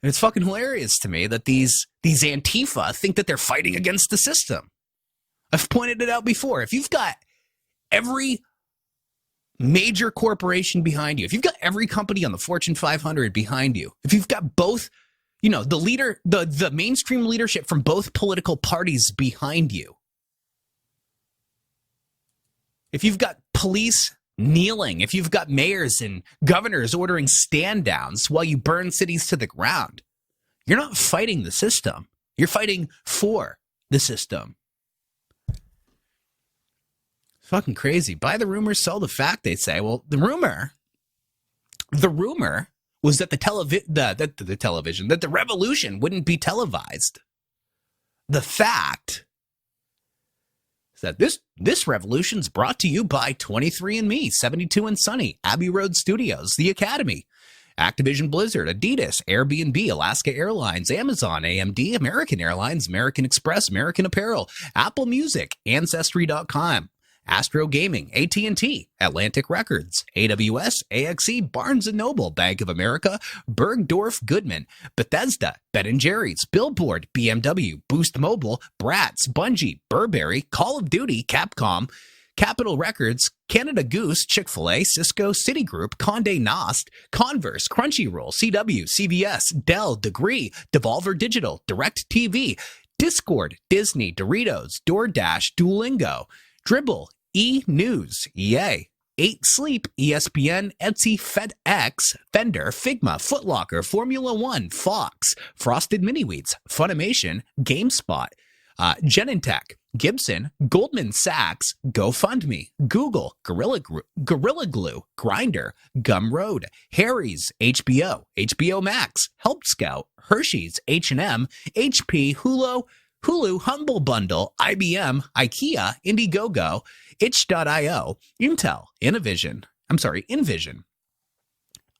And it's fucking hilarious to me that these Antifa think that they're fighting against the system. I've pointed it out before. If you've got every major corporation behind you, if you've got every company on the Fortune 500 behind you, if you've got both, the mainstream leadership from both political parties behind you, if you've got police kneeling, if you've got mayors and governors ordering stand downs while you burn cities to the ground, you're not fighting the system. You're fighting for the system. Fucking crazy. Buy the rumor, sell the fact, they say. Well, the rumor was that the revolution wouldn't be televised. The fact is that this revolution's brought to you by 23andMe, 72andSunny, Abbey Road Studios, The Academy, Activision Blizzard, Adidas, Airbnb, Alaska Airlines, Amazon, AMD, American Airlines, American Express, American Apparel, Apple Music, Ancestry.com, Astro Gaming, AT&T, Atlantic Records, AWS, AXE, Barnes & Noble, Bank of America, Bergdorf Goodman, Bethesda, Ben & Jerry's, Billboard, BMW, Boost Mobile, Bratz, Bungie, Burberry, Call of Duty, Capcom, Capitol Records, Canada Goose, Chick-fil-A, Cisco, Citigroup, Condé Nast, Converse, Crunchyroll, CW, CVS, Dell, Degree, Devolver Digital, DirecTV, Discord, Disney, Doritos, DoorDash, Duolingo, Dribble, E-News, EA, 8 Sleep, ESPN, Etsy, FedEx, Fender, Figma, Foot Locker, Formula One, Fox, Frosted Mini Wheats, Funimation, GameSpot, Genentech, Gibson, Goldman Sachs, GoFundMe, Google, Gorilla Glue, Grindr, Gumroad, Harry's, HBO, HBO Max, Help Scout, Hershey's, H&M, HP, Hulu, Humble Bundle, IBM, IKEA, Indiegogo, Itch.io, Intel, Envision,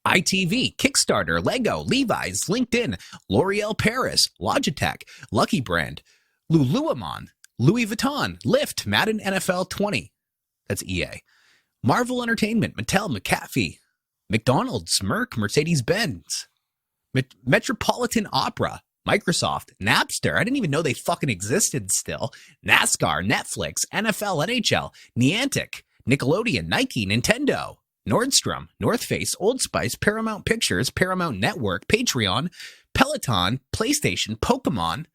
ITV, Kickstarter, Lego, Levi's, LinkedIn, L'Oreal Paris, Logitech, Lucky Brand, Lululemon, Louis Vuitton, Lyft, Madden NFL 20, that's EA, Marvel Entertainment, Mattel, McAfee, McDonald's, Merck, Mercedes-Benz, Metropolitan Opera, Microsoft, Napster, I didn't even know they fucking existed still, NASCAR, Netflix, NFL, NHL, Niantic, Nickelodeon, Nike, Nintendo, Nordstrom, North Face, Old Spice, Paramount Pictures, Paramount Network, Patreon, Peloton, PlayStation, Pokemon,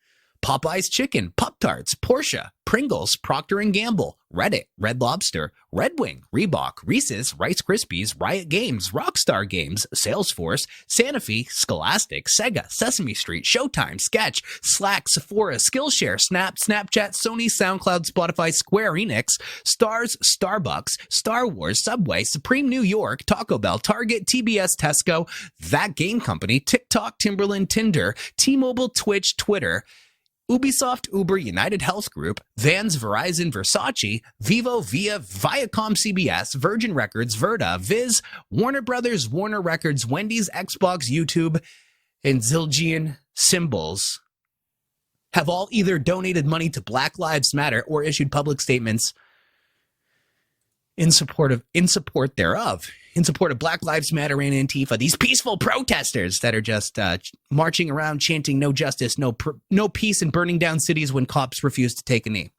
Popeye's Chicken, Pop-Tarts, Porsche, Pringles, Procter & Gamble, Reddit, Red Lobster, Red Wing, Reebok, Reese's, Rice Krispies, Riot Games, Rockstar Games, Salesforce, Sanofi, Scholastic, Sega, Sesame Street, Showtime, Sketch, Slack, Sephora, Skillshare, Snap, Snapchat, Sony, SoundCloud, Spotify, Square Enix, Stars, Starbucks, Star Wars, Subway, Supreme New York, Taco Bell, Target, TBS, Tesco, That Game Company, TikTok, Timberland, Tinder, T-Mobile, Twitch, Twitter, Ubisoft, Uber, United Health Group, Vans, Verizon, Versace, Vivo, Via, Viacom, CBS, Virgin Records, Verda, Viz, Warner Brothers, Warner Records, Wendy's, Xbox, YouTube, and Zildjian Symbols have all either donated money to Black Lives Matter or issued public statements in support thereof. In support of Black Lives Matter and Antifa, these peaceful protesters that are just marching around chanting no justice, no peace, and burning down cities when cops refuse to take a knee.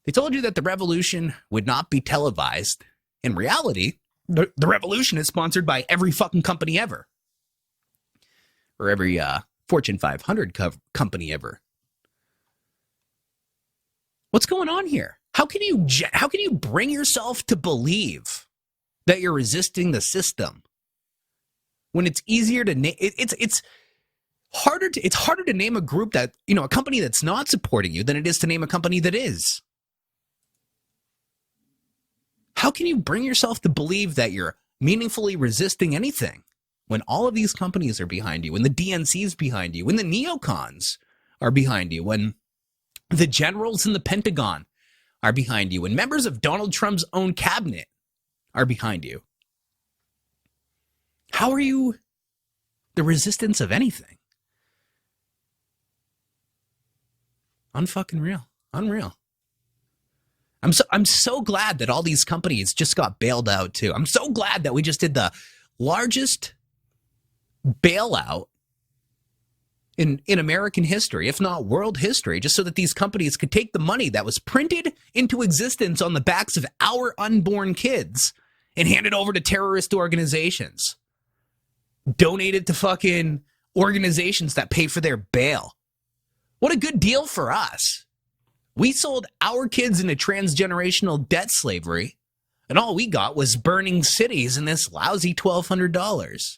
They told you that the revolution would not be televised. In reality, the revolution is sponsored by every fucking company ever. Or every Fortune 500 company ever. What's going on here? How can you bring yourself to believe that you're resisting the system when it's easier to name? It's harder to name a group that, a company that's not supporting you than it is to name a company that is. How can you bring yourself to believe that you're meaningfully resisting anything when all of these companies are behind you, when the DNC's behind you, when the neocons are behind you, when the generals in the Pentagon are behind you, and members of Donald Trump's own cabinet are behind you? How are you the resistance of anything? Unfucking real. Unreal. I'm so glad that all these companies just got bailed out too. I'm so glad that we just did the largest bailout in American history, if not world history, just so that these companies could take the money that was printed into existence on the backs of our unborn kids and hand it over to terrorist organizations. Donate it to fucking organizations that pay for their bail. What a good deal for us. We sold our kids into transgenerational debt slavery, and all we got was burning cities and this lousy $1,200.